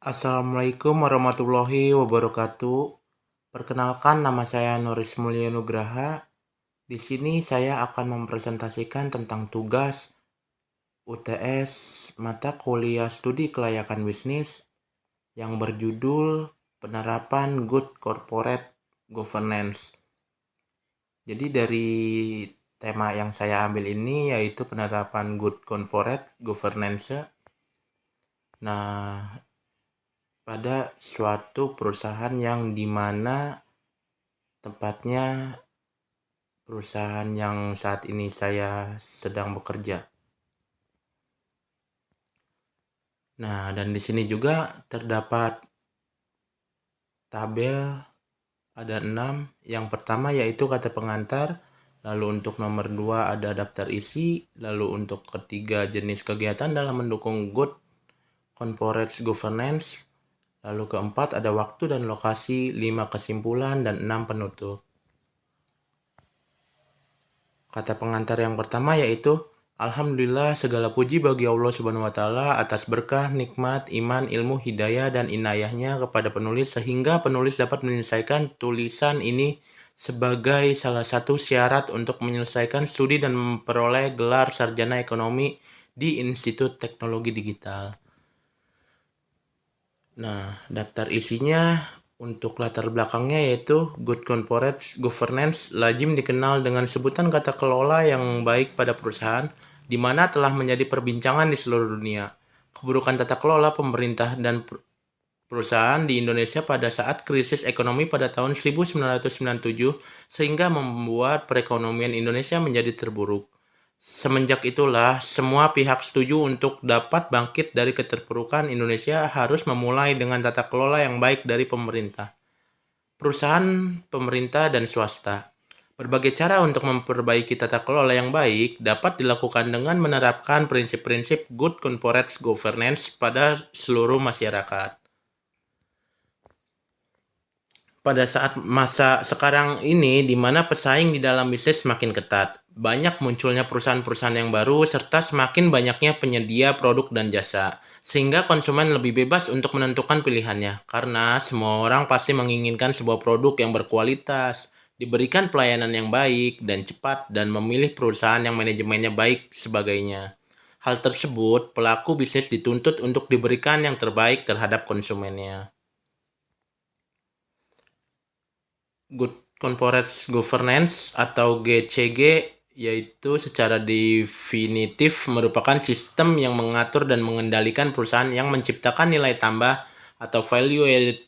Assalamualaikum warahmatullahi wabarakatuh. Perkenalkan, nama saya Noris Mulya Nugraha. Di sini saya akan mempresentasikan tentang tugas UTS mata kuliah studi kelayakan bisnis yang berjudul Penerapan Good Corporate Governance. Jadi dari tema yang saya ambil ini yaitu penerapan Good Corporate Governance. Nah, pada suatu perusahaan yang dimana tempatnya perusahaan yang saat ini saya sedang bekerja. Nah, dan di sini juga terdapat tabel ada 6. Yang pertama yaitu kata pengantar, lalu untuk nomor 2 ada daftar isi, lalu untuk ketiga jenis kegiatan dalam mendukung good corporate governance, lalu keempat ada waktu dan lokasi, 5 kesimpulan, dan 6 penutup. Kata pengantar yang pertama yaitu Alhamdulillah, segala puji bagi Allah Subhanahu wa Ta'ala atas berkah, nikmat, iman, ilmu, hidayah, dan inayahnya kepada penulis sehingga penulis dapat menyelesaikan tulisan ini sebagai salah satu syarat untuk menyelesaikan studi dan memperoleh gelar sarjana ekonomi di Institut Teknologi Digital. Nah, daftar isinya untuk latar belakangnya yaitu Good Corporate Governance lazim dikenal dengan sebutan kata kelola yang baik pada perusahaan, di mana telah menjadi perbincangan di seluruh dunia. Keburukan tata kelola pemerintah dan perusahaan di Indonesia pada saat krisis ekonomi pada tahun 1997 sehingga membuat perekonomian Indonesia menjadi terburuk. Semenjak itulah, semua pihak setuju untuk dapat bangkit dari keterpurukan Indonesia harus memulai dengan tata kelola yang baik dari pemerintah, perusahaan, pemerintah, dan swasta. Berbagai cara untuk memperbaiki tata kelola yang baik dapat dilakukan dengan menerapkan prinsip-prinsip good corporate governance pada seluruh masyarakat. Pada saat masa sekarang ini di mana pesaing di dalam bisnis semakin ketat, banyak munculnya perusahaan-perusahaan yang baru serta semakin banyaknya penyedia produk dan jasa, sehingga konsumen lebih bebas untuk menentukan pilihannya karena semua orang pasti menginginkan sebuah produk yang berkualitas, diberikan pelayanan yang baik dan cepat, dan memilih perusahaan yang manajemennya baik sebagainya. Hal tersebut, pelaku bisnis dituntut untuk diberikan yang terbaik terhadap konsumennya. Good Corporate Governance atau GCG yaitu secara definitif merupakan sistem yang mengatur dan mengendalikan perusahaan yang menciptakan nilai tambah atau value added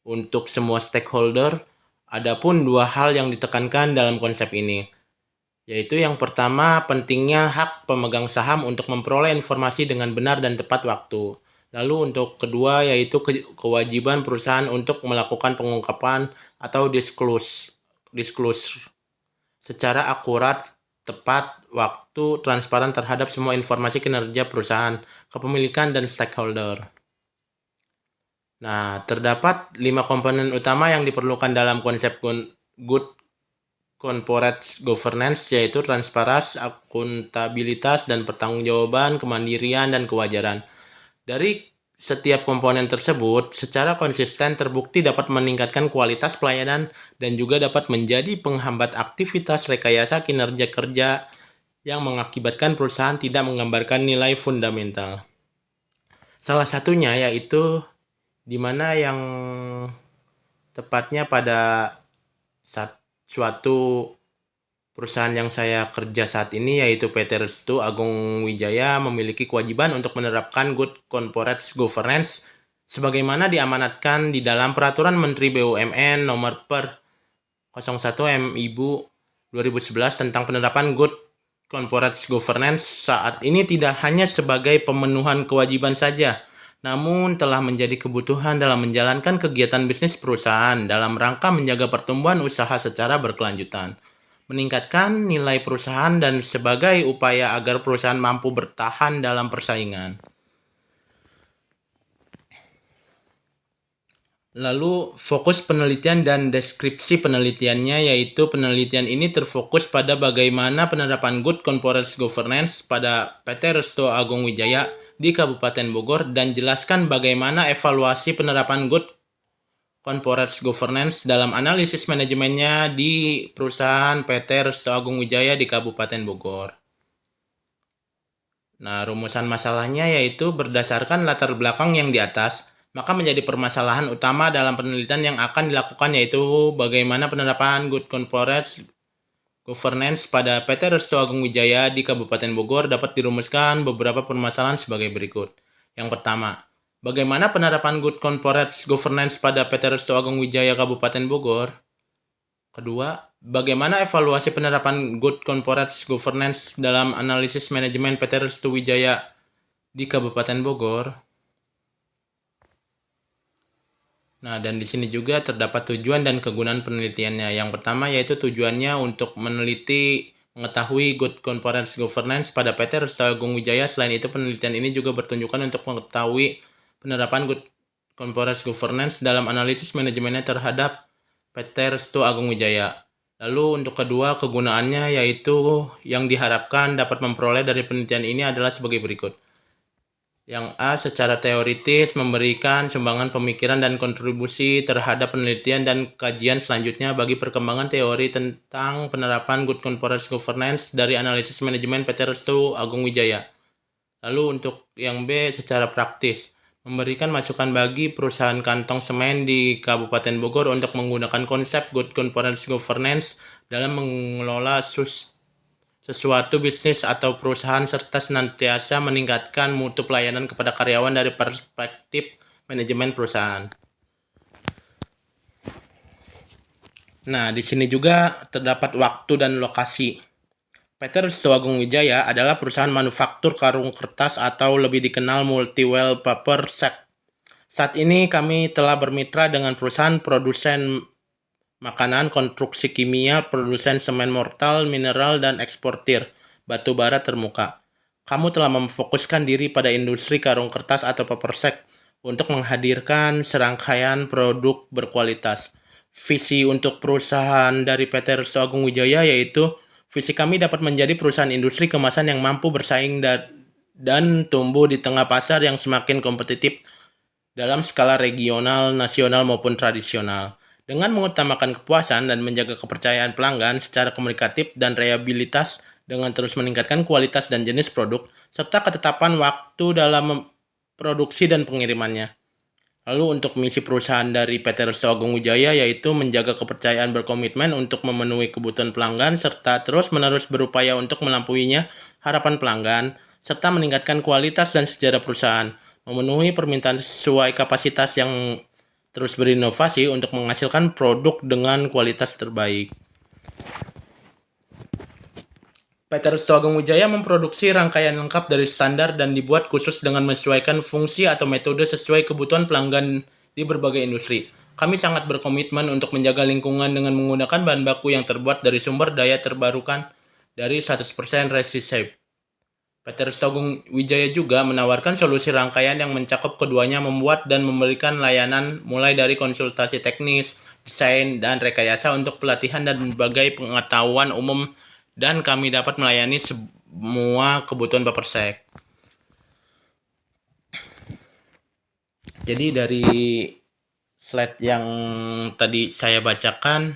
untuk semua stakeholder. Adapun dua hal yang ditekankan dalam konsep ini, yaitu yang pertama pentingnya hak pemegang saham untuk memperoleh informasi dengan benar dan tepat waktu. Lalu untuk kedua yaitu kewajiban perusahaan untuk melakukan pengungkapan atau disclose secara akurat, tepat, waktu, transparan terhadap semua informasi kinerja perusahaan, kepemilikan, dan stakeholder. Nah, terdapat 5 komponen utama yang diperlukan dalam konsep good corporate governance, yaitu transparansi, akuntabilitas, dan pertanggungjawaban, kemandirian, dan kewajaran. Dari setiap komponen tersebut secara konsisten terbukti dapat meningkatkan kualitas pelayanan dan juga dapat menjadi penghambat aktivitas rekayasa kinerja kerja yang mengakibatkan perusahaan tidak menggambarkan nilai fundamental. Salah satunya yaitu di mana yang tepatnya pada suatu perusahaan yang saya kerja saat ini yaitu PT Restu Agung Wijaya memiliki kewajiban untuk menerapkan good corporate governance sebagaimana diamanatkan di dalam Peraturan Menteri BUMN Nomor per 01 MIB 2011 tentang penerapan good corporate governance. Saat ini tidak hanya sebagai pemenuhan kewajiban saja, namun telah menjadi kebutuhan dalam menjalankan kegiatan bisnis perusahaan dalam rangka menjaga pertumbuhan usaha secara berkelanjutan, meningkatkan nilai perusahaan, dan sebagai upaya agar perusahaan mampu bertahan dalam persaingan. Lalu fokus penelitian dan deskripsi penelitiannya, yaitu penelitian ini terfokus pada bagaimana penerapan good corporate governance pada PT Restu Agung Wijaya di Kabupaten Bogor dan jelaskan bagaimana evaluasi penerapan Good Corporate Governance dalam analisis manajemennya di perusahaan PT Resto Agung Wijaya di Kabupaten Bogor. Nah, rumusan masalahnya yaitu berdasarkan latar belakang yang di atas, maka menjadi permasalahan utama dalam penelitian yang akan dilakukan yaitu bagaimana penerapan Good Corporate Governance pada PT Resto Agung Wijaya di Kabupaten Bogor dapat dirumuskan beberapa permasalahan sebagai berikut. Yang pertama, bagaimana penerapan Good Corporate Governance pada PT Resto Agung Wijaya Kabupaten Bogor? Kedua, bagaimana evaluasi penerapan Good Corporate Governance dalam analisis manajemen PT Resto Wijaya di Kabupaten Bogor? Nah, dan di sini juga terdapat tujuan dan kegunaan penelitiannya. Yang pertama yaitu tujuannya untuk meneliti mengetahui Good Corporate Governance pada PT Resto Agung Wijaya. Selain itu, penelitian ini juga bertujuan untuk mengetahui penerapan Good Corporate Governance dalam analisis manajemennya terhadap PT Resto Agung Wijaya. Lalu untuk kedua, kegunaannya yaitu yang diharapkan dapat memperoleh dari penelitian ini adalah sebagai berikut. Yang A, secara teoritis memberikan sumbangan pemikiran dan kontribusi terhadap penelitian dan kajian selanjutnya bagi perkembangan teori tentang penerapan Good Corporate Governance dari analisis manajemen PT Resto Agung Wijaya. Lalu untuk yang B, secara praktis memberikan masukan bagi perusahaan kantong semen di Kabupaten Bogor untuk menggunakan konsep Good Corporate Governance dalam mengelola sesuatu bisnis atau perusahaan serta senantiasa meningkatkan mutu pelayanan kepada karyawan dari perspektif manajemen perusahaan. Nah, di sini juga terdapat waktu dan lokasi. PT Resto Agung Wijaya adalah perusahaan manufaktur karung kertas atau lebih dikenal multi-well paper sack. Saat ini kami telah bermitra dengan perusahaan produsen makanan, konstruksi kimia, produsen semen mortal, mineral, dan eksportir batu bara termuka. Kamu telah memfokuskan diri pada industri karung kertas atau paper sack untuk menghadirkan serangkaian produk berkualitas. Visi untuk perusahaan dari PT Resto Agung Wijaya yaitu visi kami dapat menjadi perusahaan industri kemasan yang mampu bersaing dan tumbuh di tengah pasar yang semakin kompetitif dalam skala regional, nasional maupun tradisional. Dengan mengutamakan kepuasan dan menjaga kepercayaan pelanggan secara komunikatif dan reliabilitas dengan terus meningkatkan kualitas dan jenis produk, serta ketetapan waktu dalam produksi dan pengirimannya. Lalu untuk misi perusahaan dari PT Resto Agung Wijaya yaitu menjaga kepercayaan berkomitmen untuk memenuhi kebutuhan pelanggan serta terus-menerus berupaya untuk melampuinya harapan pelanggan serta meningkatkan kualitas dan sejarah perusahaan, memenuhi permintaan sesuai kapasitas yang terus berinovasi untuk menghasilkan produk dengan kualitas terbaik. PT Resto Agung Wijaya memproduksi rangkaian lengkap dari standar dan dibuat khusus dengan menyesuaikan fungsi atau metode sesuai kebutuhan pelanggan di berbagai industri. Kami sangat berkomitmen untuk menjaga lingkungan dengan menggunakan bahan baku yang terbuat dari sumber daya terbarukan dari 100% recyclable. PT Resto Agung Wijaya juga menawarkan solusi rangkaian yang mencakup keduanya, membuat dan memberikan layanan mulai dari konsultasi teknis, desain, dan rekayasa untuk pelatihan dan berbagai pengetahuan umum, dan kami dapat melayani semua kebutuhan paper sack. Jadi dari slide yang tadi saya bacakan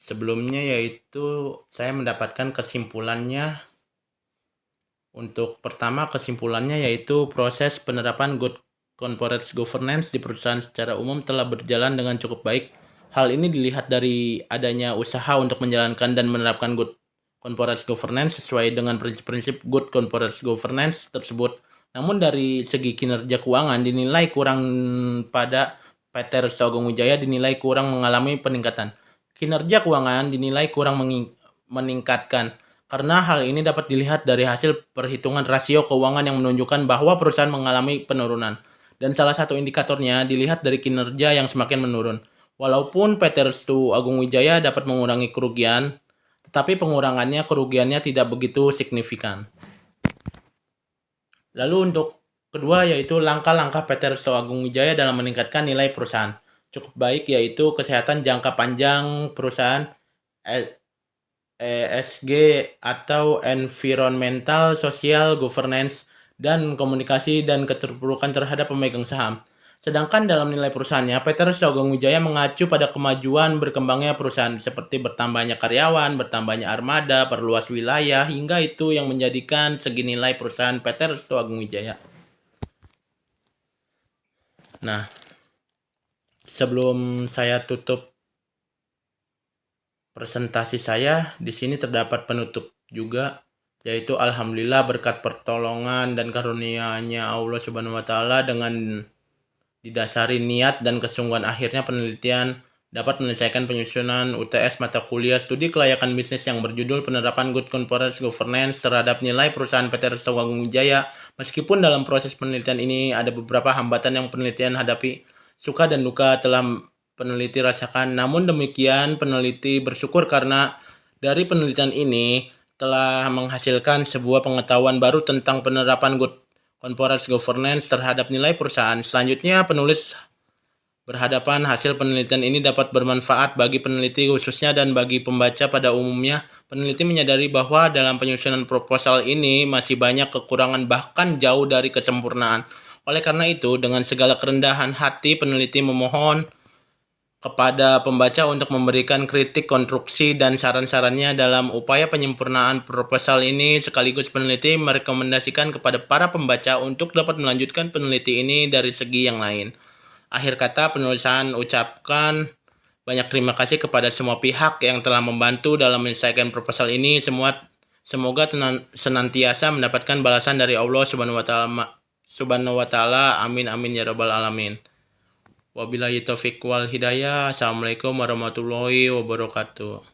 sebelumnya yaitu saya mendapatkan kesimpulannya. Untuk pertama, kesimpulannya yaitu proses penerapan Good Corporate Governance di perusahaan secara umum telah berjalan dengan cukup baik. Hal ini dilihat dari adanya usaha untuk menjalankan dan menerapkan Good Corporate Governance sesuai dengan prinsip-prinsip Good Corporate Governance tersebut. Namun dari segi kinerja keuangan dinilai kurang pada PT Resto Agung Wijaya dinilai kurang mengalami peningkatan. Kinerja keuangan dinilai kurang meningkatkan. Karena hal ini dapat dilihat dari hasil perhitungan rasio keuangan yang menunjukkan bahwa perusahaan mengalami penurunan. Dan salah satu indikatornya dilihat dari kinerja yang semakin menurun. Walaupun PT Resto Agung Wijaya dapat mengurangi kerugian, tetapi kerugiannya tidak begitu signifikan. Lalu untuk kedua yaitu langkah-langkah PT Resto Agung Wijaya dalam meningkatkan nilai perusahaan. Cukup baik yaitu kesehatan jangka panjang perusahaan, ESG atau Environmental Social Governance, dan komunikasi dan keterpurukan terhadap pemegang saham. Sedangkan dalam nilai perusahaannya, PT Resi Agung Wijaya mengacu pada kemajuan berkembangnya perusahaan seperti bertambahnya karyawan, bertambahnya armada, perluas wilayah, hingga itu yang menjadikan segi nilai perusahaan PT Resi Agung Wijaya. Nah, sebelum saya tutup presentasi saya, di sini terdapat penutup juga, yaitu alhamdulillah berkat pertolongan dan karunia-Nya Allah Subhanahu wa taala dengan didasari niat dan kesungguhan akhirnya penelitian dapat menyelesaikan penyusunan UTS mata kuliah studi kelayakan bisnis yang berjudul penerapan Good Corporate Governance terhadap nilai perusahaan PT Resi Agung Wijaya. Meskipun dalam proses penelitian ini ada beberapa hambatan yang penelitian hadapi, suka dan duka telah peneliti rasakan. Namun demikian, peneliti bersyukur karena dari penelitian ini telah menghasilkan sebuah pengetahuan baru tentang penerapan Good Corporate Governance terhadap nilai perusahaan. Selanjutnya, penulis berhadapan hasil penelitian ini dapat bermanfaat bagi peneliti khususnya dan bagi pembaca pada umumnya. Peneliti menyadari bahwa dalam penyusunan proposal ini masih banyak kekurangan bahkan jauh dari kesempurnaan. Oleh karena itu, dengan segala kerendahan hati, peneliti memohon kepada pembaca untuk memberikan kritik, konstruksi, dan saran-sarannya dalam upaya penyempurnaan proposal ini. Sekaligus peneliti merekomendasikan kepada para pembaca untuk dapat melanjutkan peneliti ini dari segi yang lain. Akhir kata, penulisan ucapkan banyak terima kasih kepada semua pihak yang telah membantu dalam menyelesaikan proposal ini. Semoga senantiasa mendapatkan balasan dari Allah Subhanahu wa taala. Amin amin ya rabbal alamin. Wabillahi taufiq wal hidayah. Assalamualaikum warahmatullahi wabarakatuh.